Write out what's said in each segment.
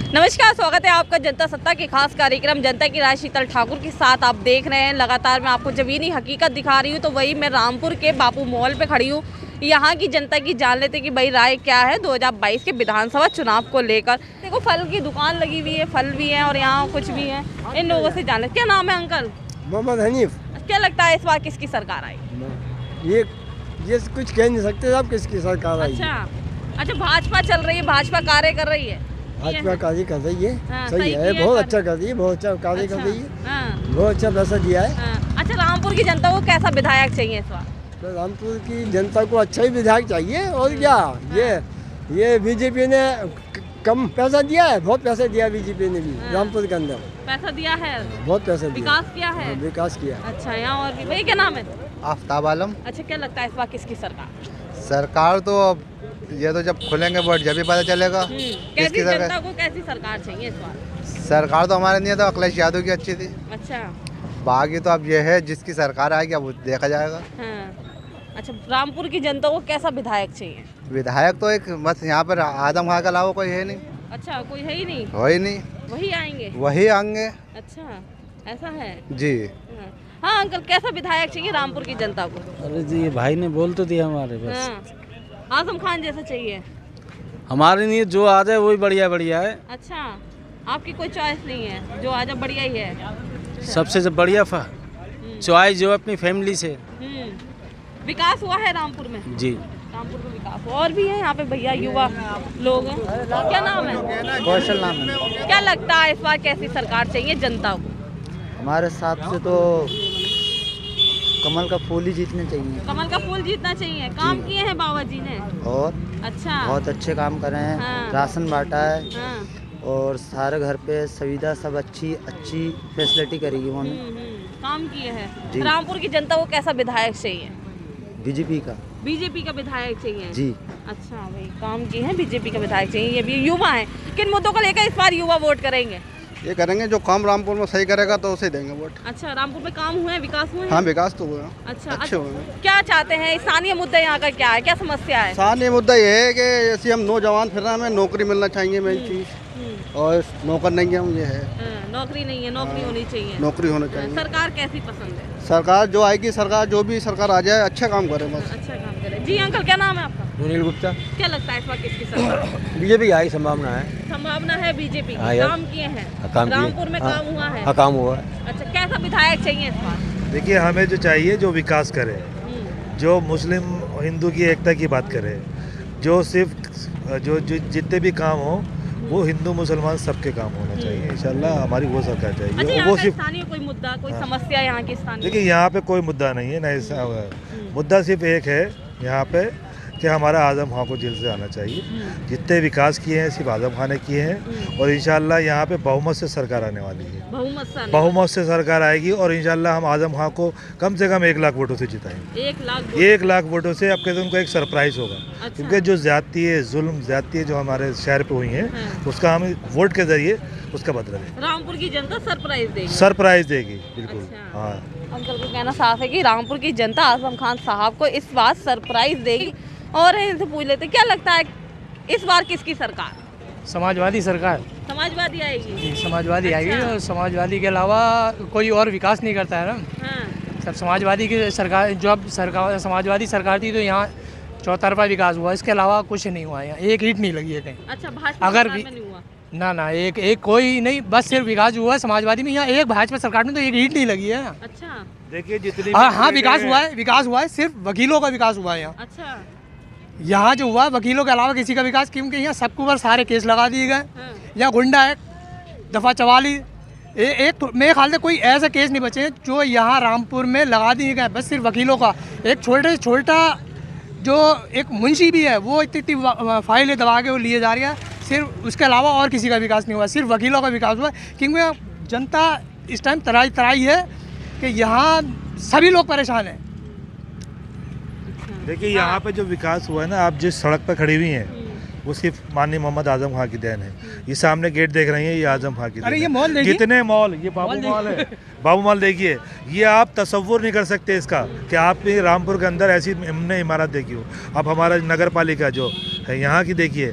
नमस्कार, स्वागत है आपका जनता सत्ता के खास कार्यक्रम जनता की राय शीतल ठाकुर के साथ। आप देख रहे हैं लगातार मैं आपको ज़मीनी हकीकत दिखा रही हूँ। तो वही मैं रामपुर के बापू मॉल पे खड़ी हूँ। यहाँ की जनता की जान लेते कि भाई राय क्या है 2022 के विधानसभा चुनाव को लेकर। देखो फल की दुकान लगी हुई है, फल भी है और यहाँ कुछ भी है। इन लोगों से जान लेते। क्या नाम है अंकल? मोहम्मद हनीफ। क्या लगता है इस बार किसकी सरकार आएगी? ये कुछ कह नहीं सकते आप किसकी सरकार आएगी। अच्छा, भाजपा चल रही है, भाजपा कार्य कर रही है। भाजपा कार्य कर रही है। हाँ, सही है, बहुत अच्छा कर रही है, बहुत अच्छा कार्य कर रही है। बहुत अच्छा पैसा दिया है। अच्छा, रामपुर की जनता को कैसा विधायक चाहिए इस बार? तो रामपुर की जनता को अच्छा ही विधायक चाहिए। और क्या ये बीजेपी ने कम पैसा दिया है, बहुत पैसा दिया बीजेपी ने भी। रामपुर के अंदर पैसा दिया है, बहुत पैसा दिया, विकास किया है। विकास किया। अच्छा, यहाँ और भी भाई क्या नाम है? आफ्ताब आलम। अच्छा, क्या लगता है इस बार किसकी सरकार? सरकार तो अब ये तो जब खुलेंगे वोट जब भी पता चलेगा कैसी जनता को कैसी सरकार चाहिए इस बार? सरकार तो हमारे नहीं है, तो अखिलेश यादव की अच्छी थी। अच्छा, बाकी तो अब ये है जिसकी सरकार आएगी अब वो देखा जाएगा। अच्छा, रामपुर की जनता को कैसा विधायक चाहिए? विधायक तो एक बस यहाँ पर आदम खां के अलावा कोई है नहीं। अच्छा, कोई है ही नहीं? हो ही नहीं, वही आएंगे? वही आएंगे। अच्छा, ऐसा है जी। हाँ अंकल, कैसा विधायक चाहिए रामपुर की जनता को? अरे जी, ये भाई ने बोल तो दिया हमारे बस। आजम खान जैसा चाहिए? हमारे लिए जो आ जाए वही बढ़िया बढ़िया है। अच्छा, आपकी कोई चॉइस नहीं है, जो आ जाए बढ़िया ही है? सबसे जो बढ़िया चॉइस जो अपनी फैमिली से। विकास हुआ है रामपुर में? जी, रामपुर में विकास हुआ। और भी है यहाँ पे भैया युवा लोग हैं। क्या नाम है? कौशल नाम है। क्या लगता है इस बार कैसी सरकार चाहिए जनता को? हमारे हिसाब से तो कमल का फूल ही जीतने चाहिए। कमल का फूल जीतना चाहिए। काम किए हैं बाबा जी ने? और अच्छा, बहुत अच्छे काम कर रहे हैं। हाँ। राशन बांटा है। हाँ। और सारे घर पे सुविधा सब अच्छी फैसिलिटी करेगी उन्होंने। काम किए हैं। जी। रामपुर की जनता को कैसा विधायक चाहिए? बीजेपी का विधायक चाहिए जी। अच्छा भाई, काम किए हैं, बीजेपी का विधायक चाहिए। ये भी युवा हैं। किन मुद्दों को लेकर इस बार युवा वोट करेंगे? ये करेंगे जो काम रामपुर में सही करेगा तो उसे देंगे वोट। अच्छा, रामपुर में काम हुए हैं, विकास हुए हैं? हाँ, विकास तो हुआ। अच्छा, अच्छे हुए हैं। क्या चाहते हैं? स्थानीय मुद्दा यहाँ का क्या है, क्या समस्या है? स्थानीय मुद्दा ये है कि जैसे हम नौजवान फिर रहे हैं, हमें नौकरी मिलना चाहिए मेन चीज़। और नौकर नहीं है, ये है नौकरी नहीं है, नौकरी होनी चाहिए। नौकरी होना चाहिए। सरकार कैसी पसंद है? सरकार जो आएगी, सरकार जो भी सरकार आ जाए अच्छा काम करे बस। अच्छा काम करे। जी अंकल, क्या नाम है आपका? सुनील गुप्ता। क्या लगता है इस बार किसकी सरकार? बीजेपी आई संभावना है। संभावना है बीजेपी की। हाँ यार। काम किए हैं? काम किए। रामपुर में काम हुआ है? हाँ, काम हुआ है। अच्छा, कैसा विधायक चाहिए इस बार? देखिए, हमें जो चाहिए जो विकास करे, जो मुस्लिम हिंदू की एकता की बात करे, जो सिर्फ जो जितने भी काम हो वो हिंदू मुसलमान सबके काम होना चाहिए। इंशाल्लाह हमारी वो सरकार अच्छा, चाहिए। यहाँ वो का सिर्फ स्थानीय कोई मुद्दा, कोई समस्या यहाँ की स्थानीय? देखिए, यहाँ पे कोई मुद्दा नहीं है, नहीं मुद्दा सिर्फ एक है यहाँ पे कि हमारा आजम खां को जेल से आना चाहिए। जितने विकास किए हैं सिर्फ आजम खां ने किए हैं। और इंशाल्लाह यहाँ पे बहुमत से सरकार आने वाली है। बहुमत से सरकार आएगी और इंशाल्लाह हम आजम खां को कम से कम 1 लाख वोटों से जिताएंगे। 1 लाख वोटों से। अब कहते हैं उनको एक सरप्राइज होगा। अच्छा। क्योंकि जो ज्यादती है, जुल्म ज्यादती है जो हमारे शहर पे हुई है, उसका हम वोट के जरिए उसका बदला देंगे। रामपुर की जनता सरप्राइज देगी बिल्कुल। अच्छा। हाँ, अंकल को कहना साफ है कि रामपुर की जनता आजम खान साहब को इस बार सरप्राइज देगी। और इनसे पूछ लेते क्या लगता है इस बार किसकी सरकार? समाजवादी सरकार। समाजवादी आएगी? जी, समाजवादी अच्छा। आएगी। और समाजवादी के अलावा कोई और विकास नहीं करता है ना। हाँ। सब समाजवादी की सरकार, जो अब सरकार समाजवादी सरकार थी तो यहाँ चौतरफा विकास हुआ, इसके अलावा कुछ नहीं हुआ। यहाँ एक ईंट नहीं लगी है कहीं। अच्छा, भाजपा अगर सरकार में नहीं हुआ? ना एक कोई नहीं, बस सिर्फ विकास हुआ है समाजवादी में। यहाँ एक भाजपा सरकार में तो एक ईंट नहीं लगी है। अच्छा। देखिए जितनी हाँ, विकास हुआ है, सिर्फ वकीलों का विकास हुआ है यहाँ। अच्छा। यहाँ जो हुआ वकीलों के अलावा किसी का विकास, क्योंकि यहाँ सबके ऊपर सारे केस लगा दिए गए। हाँ। यहाँ गुंडा एक्ट, दफ़ा 44, एक मेरे ख्याल से कोई ऐसे केस नहीं बचे जो यहाँ रामपुर में लगा दिए गए। बस सिर्फ वकीलों का एक छोटे से छोटा जो एक मुंशी भी है वो इतनी फाइलें दबा के वो लिए जा रही है। सिर्फ उसके अलावा और किसी का विकास नहीं हुआ, सिर्फ वकीलों का विकास हुआ। क्योंकि जनता इस टाइम तराई है कि यहाँ सभी लोग परेशान हैं। देखिए, यहाँ पे जो विकास हुआ है ना, आप जिस सड़क पर खड़ी हुई हैं वो सिर्फ माननीय मोहम्मद आजम खां की देन है। ये सामने गेट देख रही हैं, ये आजम खां की देन अरे ये है। मॉल देखिए, कितने मॉल, ये बाबू मॉल है। बाबू मॉल देखिए, ये आप तसव्वुर नहीं कर सकते इसका कि आप भी रामपुर के अंदर ऐसी हमने इमारत देखी हो। अब हमारा नगर पालिका जो है यहाँ की देखिए,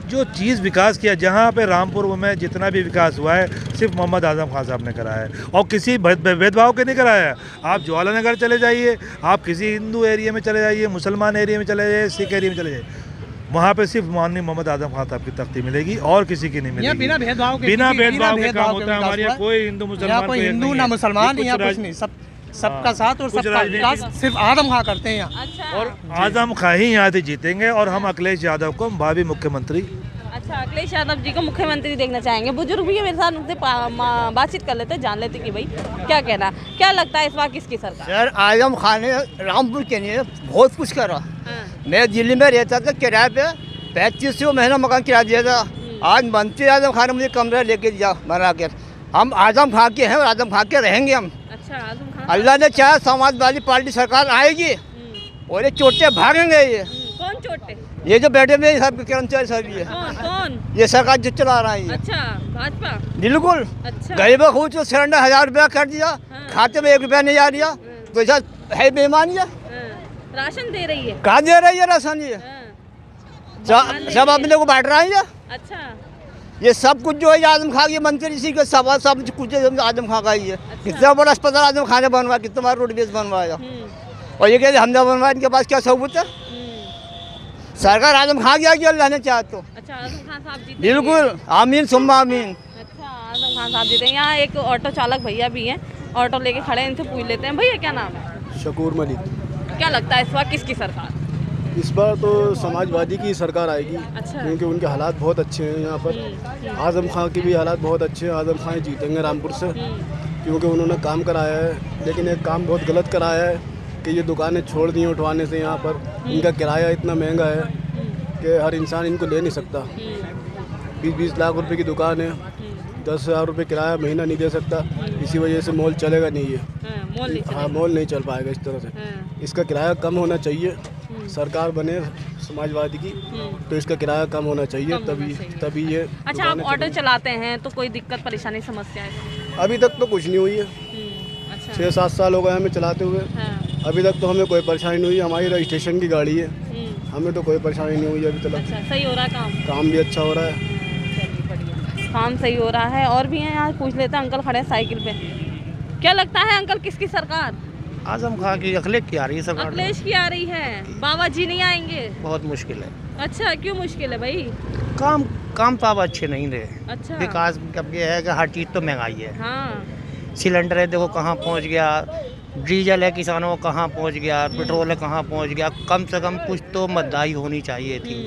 जो चीज़ विकास किया, जहाँ पे रामपुर में जितना भी विकास हुआ है सिर्फ मोहम्मद आजम खान साहब ने कराया है, और किसी भेदभाव के नहीं कराया है। आप ज्वालानगर चले जाइए, आप किसी हिंदू एरिया में चले जाइए, मुसलमान एरिया में चले जाइए, सिख एरिया में चले जाइए, वहाँ पे सिर्फ माननीय मोहम्मद आजम खान साहब की तख्ती मिलेगी और किसी की नहीं मिलेगी। बिना भेदभाव के काम होता है हमारे यहाँ। कोई हिंदू मुसलमान, कोई हिंदू ना मुसलमान, यहाँ कुछ नहीं, सबका साथ और सबका विकास सिर्फ आजम खां करते हैं यहाँ। अच्छा, और आजम खां ही यहाँ से जीतेंगे, और हम अखिलेश यादव को भावी मुख्यमंत्री। अच्छा, अखिलेश यादव जी को मुख्यमंत्री देखना चाहेंगे। बुजुर्ग भी है मेरे साथ, उनसे बातचीत कर लेते हैं, जान लेते कि भाई क्या कहना, क्या लगता है इस बार किसकी सरकार? सर, आजम खान ने रामपुर के लिए बहुत कुछ करा। मैं दिल्ली में रहता था, किराए पे 3500 महीना मकान किराया दिया था। आज मंत्री आजम खान ने मुझे कमरा लेके दिया बना कर। हम आजम खान के हैं और आजम खान के रहेंगे हम। अच्छा, आजम खान। अल्लाह ने चाहा समाजवादी पार्टी सरकार आएगी और ये चोटे भागेंगे। ये कौन चोटे? ये जो बैठे हुए सब कर्मचारी सब ये कौन? ये सरकार जो चला रहा है। अच्छा, भाजपा। बिल्कुल। अच्छा, गरीबों को तो सिलेंडर 1000 रुपया कर दिया, खाते में 1 रुपया नहीं आ रहा, तो ऐसा है बेईमानी है। राशन दे रही है? कहाँ दे रही है राशन? ये सब अपने को बांट रहा है। अच्छा, ये सब कुछ जो है आजम खां के मंत्री, इसी के सब कुछ आजम खां का ही है। कितना बड़ा अस्पताल आजम खां ने बनवाया, कितना बड़ा रोडवेज बनवाया, और ये कहते हमने बनवाया, इनके पास क्या सबूत है? सरकार आजम खां की आगे, अल्लाह ने चाहा तो। अच्छा, आजम खान साहब जीते? बिल्कुल, आमीन सुम्मा आमीन। अच्छा, आजम खान साहब जीते। यहाँ एक ऑटो चालक भैया भी हैं, ऑटो लेके खड़े हैं, इनसे पूछ लेते हैं। भैया क्या नाम है? शकूर मलिक। क्या लगता है इस बार किसकी सरकार? इस बार तो समाजवादी की सरकार आएगी। अच्छा। क्योंकि उनके हालात बहुत अच्छे हैं यहाँ पर। आजम खां की भी हालात बहुत अच्छे हैं, आजम खां ही जीतेंगे रामपुर से, क्योंकि उन्होंने काम कराया है। लेकिन एक काम बहुत गलत कराया है कि ये दुकानें छोड़ दी उठवाने से। यहाँ पर इनका किराया इतना महंगा है कि हर इंसान इनको ले नहीं सकता। 20-20 लाख रुपए की दुकान है, 10,000 रुपये किराया महीना नहीं दे सकता। इसी वजह से मॉल चलेगा नहीं है। हाँ, मॉल नहीं चल पाएगा इस तरह से। इसका किराया कम होना चाहिए। सरकार बने समाजवादी की तो इसका किराया कम होना चाहिए, तभी ये। अच्छा, आप ऑटो चलाते हैं तो कोई दिक्कत परेशानी समस्या है? अभी तक तो कुछ नहीं हुई है। अच्छा, 6-7 साल हो गए हमें चलाते हुए। अभी तक तो हमें कोई परेशानी नहीं हुई। हमारी रजिस्ट्रेशन की गाड़ी है, हमें तो कोई परेशानी नहीं हुई अभी तक। अच्छा, सही हो रहा है काम भी अच्छा हो रहा है। चलिए बढ़िया, काम सही हो रहा है। और भी हैं यहाँ, पूछ लेते हैं। अंकल खड़े हैं साइकिल पे। क्या लगता है अंकल किसकी सरकार? आजम खां की, अखिलेश की आ रही है सरकार। अखिलेश की आ रही है? बाबा जी नहीं आएंगे? बहुत मुश्किल है। अच्छा, क्यों मुश्किल है भाई? काम तो अब अच्छे नहीं रहे। अच्छा, विकास अब ये है कि हर चीज़ तो महंगाई है। हाँ, सिलेंडर है देखो कहाँ पहुंच गया, डीजल है किसानों को कहाँ पहुंच गया, पेट्रोल है कहाँ पहुंच गया। कम से कम कुछ तो मददाई होनी चाहिए थी।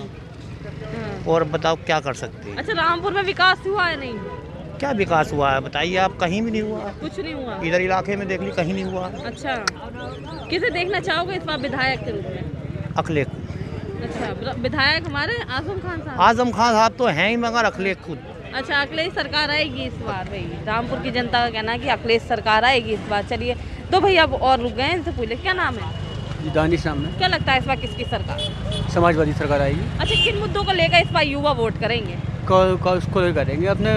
और बताओ क्या कर सकते हैं। अच्छा, रामपुर में विकास हुआ है? नहीं, क्या विकास हुआ है बताइए आप? कहीं भी नहीं हुआ। कुछ नहीं हुआ? इधर इलाके में देख ली, कहीं नहीं हुआ। अच्छा, किसे देखना चाहोगे इस बार विधायक के रूप में? अखिलेश। अच्छा, विधायक हमारे आजम खान साहब? आजम खान साहब तो हैं ही, मगर अखिलेश खुद। अच्छा, अखिलेश सरकार आएगी इस बार? भाई रामपुर की जनता का कहना है कि अखिलेश सरकार आएगी इस बार। चलिए, तो भैया अब और रुक गए, इनसे पूछ ले क्या नाम है? दानिश नाम है। क्या लगता है इस बार किसकी सरकार? समाजवादी सरकार आएगी। अच्छा, किन मुद्दों को लेकर इस बार युवा वोट करेंगे? उसको करेंगे, अपने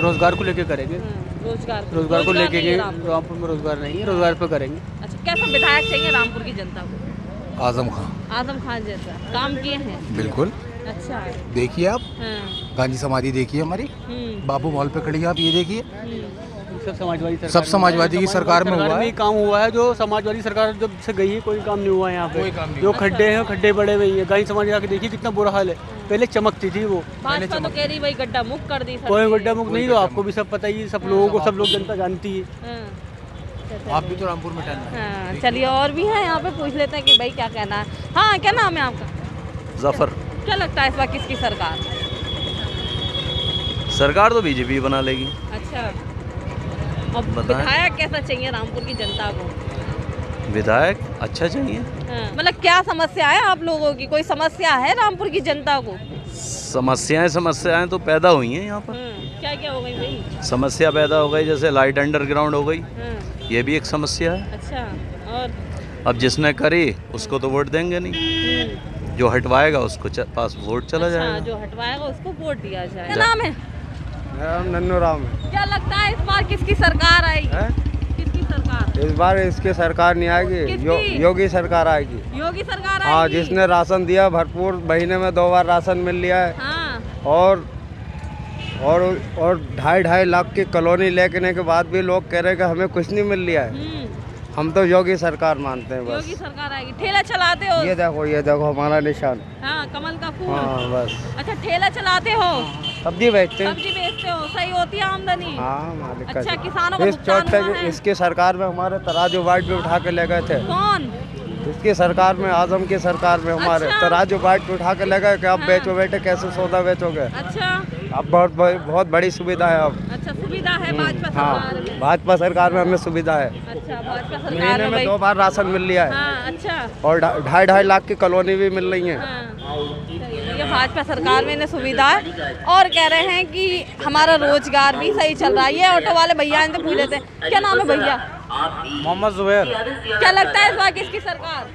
रोजगार को लेके करेंगे। रोजगार को लेके नहीं है रामपुर। रामपुर में रोजगार नहीं है, रोजगार पे करेंगे। अच्छा, कैसा विधायक चाहिए रामपुर की जनता को? आजम खां। आजम खान जैसा काम किए हैं? बिल्कुल। अच्छा, देखिए आप, हाँ। गांधी समाधि देखिए हमारी, बापू मॉल पे खड़ी है, आप ये देखिए। सब समाजवादी की सरकार में हुआ है। काम हुआ है जो समाजवादी सरकार जब से गई है, कोई काम नहीं हुआ है यहाँ पे। जो खड्डे हैं, खड्डे बड़े हुए हैं। गांधी समाधि आके देखिए कितना बुरा हाल है। पहले चमकती थी वो। भाजपा तो कह रही भाई गड्ढा मुक्त कर दी। कोई गड्ढा मुक्त नहीं, तो आपको भी सब पता ही है, सब लोगों को, सब लोग जनता जानती है। आप भी तो रामपुर में टहल रहे हैं। हाँ, चलिए, और भी है यहाँ पे, पूछ लेते हैं कि भाई क्या कहना है। हाँ, क्या नाम है आपका? जफर। क्या लगता है इस बार किसकी सरकार? सरकार तो बीजेपी बना लेगी। अच्छा, अब विधायक कैसा चाहिए रामपुर की जनता को? विधायक अच्छा चाहिए। हाँ, मतलब क्या समस्या है आप लोगों की? कोई समस्या है रामपुर की जनता को? समस्याएं तो पैदा हुई हैं यहाँ पर। क्या क्या हो गई भाई? समस्या पैदा हो गई, जैसे लाइट अंडरग्राउंड हो गई। ये भी एक समस्या है। अच्छा, और अब जिसने करी उसको तो वोट देंगे नहीं, जो हटवाएगा उसको पास वोट चला जाएगा। जो हटवाएगा उसको वोट दिया जाएगा। क्या नाम है? मेरा नाम नन्नू राम है। क्या लगता है इस बार किसकी सरकार आएगी? किसकी सरकार? इस बार इसकी सरकार नहीं आएगी, योगी सरकार आएगी। योगी सरकार आएगी? हाँ, जिसने राशन दिया भरपूर, महीने में 2 बार राशन मिल लिया है। हाँ, और 2.5 लाख की कॉलोनी लेने के बाद भी लोग कह रहे हैं कि हमें कुछ नहीं मिल रहा है। हम तो योगी सरकार मानते हैं बस। योगी सरकार आएगी। ठेला चलाते हो? ये देखो हमारा निशान। हाँ, कमल का फूल। हाँ बस। अच्छा, ठेला चलाते हो? सब्जी बेचते हैं। सब्जी बेचते हो, सही होती है आमदनी? हाँ मालिक। अच्छा, किसानों को नुकसान हुआ है? इसकी सरकार में हमारे तराजू बाट भी उठा के ले गए थे। कौन? इसकी सरकार में, आजम की सरकार में हमारे तराजू बाट पे उठा के ले गए कि आप बेचो बेटे, कैसे सौदा बेचोगे। अच्छा, अब बहुत बड़ी सुविधा है अब। अच्छा, सुविधा है भाजपा सरकार में? भाजपा सरकार में हमें सुविधा है। अच्छा, भाजपा सरकार महीने में 2 बार राशन मिल रहा है। हाँ, अच्छा। और 2.5 लाख की कॉलोनी भी मिल रही है। ये भाजपा सरकार में इन्हें सुविधा है। और कह रहे हैं कि हमारा रोजगार भी सही चल रहा है। ये ऑटो वाले भैया इनसे पूछ लेते हैं, क्या नाम है भैया? मोहम्मद जुबैर। क्या लगता है इस बार किसकी सरकार?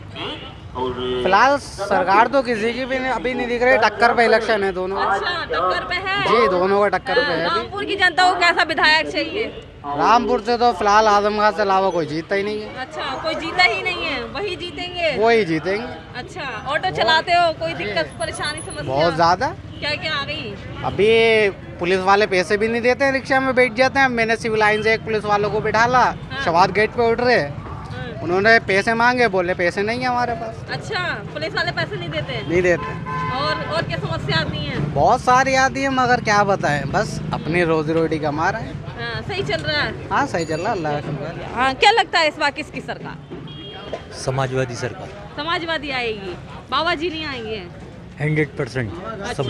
फिलहाल सरकार तो किसी की भी अभी नहीं दिख रही। टक्कर पे इलेक्शन है दोनों। अच्छा, टक्कर पे है? जी, दोनों का टक्कर पे है। रामपुर की जनता को कैसा विधायक चाहिए? रामपुर से तो फिलहाल आजम खान से अलावा कोई जीतता ही नहीं है। अच्छा, कोई जीता ही नहीं है, वही जीतेंगे? वही जीतेंगे। अच्छा, ऑटो चलाते हो? कोई दिक्कत परेशानी समस्या? बहुत ज्यादा। क्या क्या आ गई? अभी पुलिस वाले पैसे भी नहीं देते हैं, रिक्शा में बैठ जाते हैं। मैंने सिविल लाइन से एक पुलिस वालों को बिठाला, शवाद गेट पे उठ रहे, उन्होंने पैसे मांगे, बोले पैसे नहीं है हमारे पास। अच्छा, पुलिस वाले पैसे नहीं देते? नहीं देते। और क्या समस्या आती है? बहुत सारी आती है, मगर क्या बताएं, बस अपनी रोजी रोटी कमा रहे हैं। हाँ, सही चल रहा है? हाँ, सही चल रहा है, अल्लाह का शुक्र है। हाँ, क्या लगता है इस बार किसकी सरकार? समाजवादी सरकार। समाजवादी आएगी? बाबा जी नहीं आएंगे? 100%। अच्छा,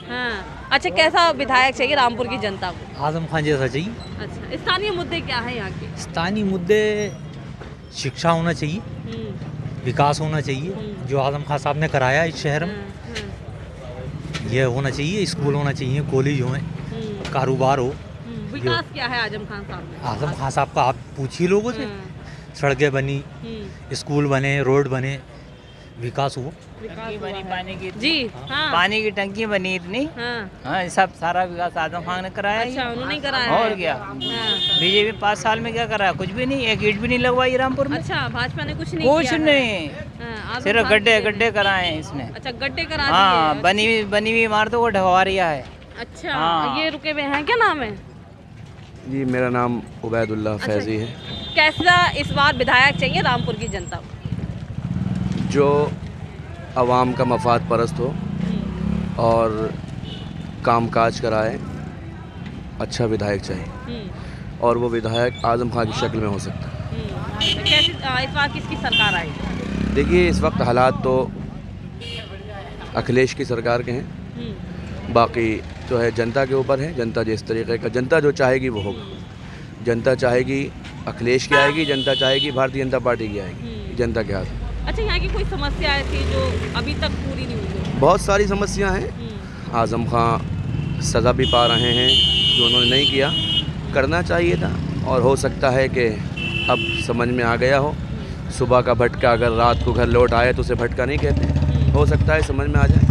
हाँ। अच्छा, कैसा विधायक चाहिए रामपुर की जनता को? आजम खान जैसा चाहिए। अच्छा, स्थानीय मुद्दे क्या है यहाँ के? स्थानीय मुद्दे शिक्षा होना चाहिए, विकास होना चाहिए, जो आजम खान साहब ने कराया इस शहर में, यह होना चाहिए। स्कूल होना चाहिए, कॉलेज हों, कारोबार हो। विकास क्या है आजम खान साहब ने? आजम खान साहब का आप पूछिए लोगों से। सड़कें बनी, स्कूल बने, रोड बने, विकास हुआ। टंकी बनी पानी की। जी, हाँ। पानी की टंकी बनी इतनी। हाँ, सब सारा विकास आजम खान ने कराया। अच्छा, उन्होंने कराया। और क्या? बीजेपी 5 साल में क्या कराया? कुछ भी नहीं, एक ईंट भी नहीं लगवाई रामपुर में। अच्छा, भाजपा ने कुछ नहीं कुछ किया? नहीं, सिर्फ गड्ढे कराए हैं इसने। अच्छा, गड्ढे करा दिए। हाँ, बनी हुई इमारतों को ढवा रिया है। अच्छा, हाँ। ये रुके हुए हैं, क्या नाम है? जी, मेरा नाम उबैदुल्लाह फैजी है। कैसा इस बार विधायक चाहिए रामपुर की जनता को? जो आवाम का मफाद परस्त हो और कामकाज कराए, अच्छा विधायक चाहिए। और वो विधायक आजम खान की शक्ल में हो सकता है। तो कैसी इस बार किसकी सरकार आएगी? देखिए, इस वक्त हालात तो अखिलेश की सरकार के हैं, बाकी जो है जनता के ऊपर है। जनता जिस तरीके का, जनता जो चाहेगी वो होगा। जनता चाहेगी अखिलेश की आएगी, जनता चाहेगी भारतीय जनता पार्टी की आएगी, जनता के हाथ। अच्छा, यहाँ की कोई समस्या ऐसी जो अभी तक पूरी नहीं हुई? बहुत सारी समस्याएं हैं। आजम खान सज़ा भी पा रहे हैं, जो उन्होंने नहीं किया, करना चाहिए था। और हो सकता है कि अब समझ में आ गया हो। सुबह का भटका अगर रात को घर लौट आए तो उसे भटका नहीं कहते। हो सकता है समझ में आ जाए।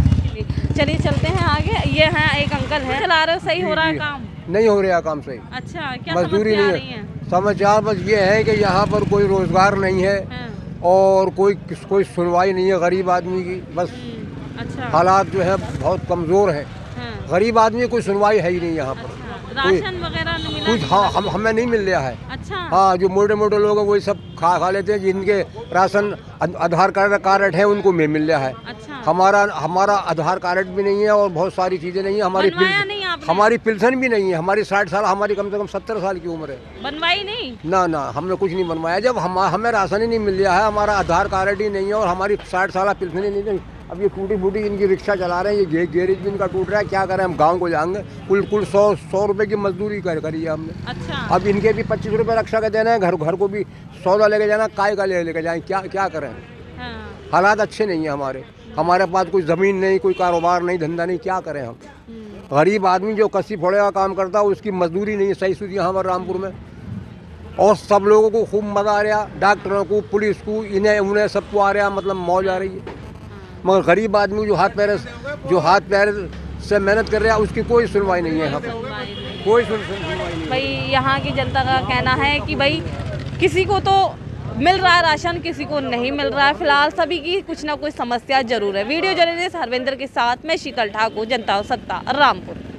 चलिए चलते हैं आगे। ये हैं एक अंकल हैं, चला रहे हो, सही हो रहा है काम? नहीं हो रहा काम सही। अच्छा, क्या मजदूरी समस्या आ नहीं रही है? समाचार बस ये है कि यहाँ पर कोई रोजगार नहीं है और कोई सुनवाई नहीं है गरीब आदमी की। बस अच्छा, हालात जो है बहुत कमज़ोर है। गरीब आदमी कोई सुनवाई है ही नहीं यहाँ पर। राशन वगैरह नहीं मिला? कुछ हाँ, हमें नहीं मिल रहा है। अच्छा, हाँ, जो मोटे मोटे लोग हैं वही सब खा लेते हैं। जिनके राशन आधार कार्ड है उनको में मिल रहा है। अच्छा, हमारा आधार कार्ड भी नहीं है और बहुत सारी चीज़ें नहीं है। हमारी पेंशन भी नहीं है। हमारी 60 साल, हमारी कम से कम 70 साल की उम्र है। बनवाई नहीं? ना, हमने कुछ नहीं बनवाया। जब हमें राशन ही नहीं मिल रहा है, हमारा आधार कार्ड ही नहीं है और हमारी 60 साल पेंशन ही नहीं है। अब ये टूटी फूटी इनकी रिक्शा चला रहे हैं, ये गैरेज भी इनका टूट रहा है। क्या करें, हम गांव को जाएंगे। कुल 100 रुपए की मजदूरी करी है हमने। अच्छा, अब इनके भी 25 रुपए रक्षा का देना है, घर को भी सौदा लेके जाना, काय का लेके जाएं। क्या करें? हालात अच्छे नहीं है हमारे पास कोई ज़मीन नहीं, कोई कारोबार नहीं, धंधा नहीं, क्या करें हम? गरीब आदमी जो कसी फोड़े का काम करता है उसकी मजदूरी नहीं है सही सूझी यहाँ पर रामपुर में। और सब लोगों को खूब मज़ा आ रहा, डॉक्टरों को, पुलिस को, इन्हें उन्हें सबको आ रहा, मतलब मौज आ रही है। मगर गरीब आदमी जो हाथ पैर से मेहनत कर रहा है उसकी कोई सुनवाई नहीं है यहाँ पर, कोई सुनवाई नहीं। भाई यहाँ की जनता का कहना है कि भाई किसी को तो मिल रहा है राशन, किसी को नहीं मिल रहा है। फिलहाल सभी की कुछ ना कुछ समस्या जरूर है। वीडियो जर्नलिस्ट हरविंदर के साथ मैं शीतल ठाकुर, जनता और सत्ता, रामपुर।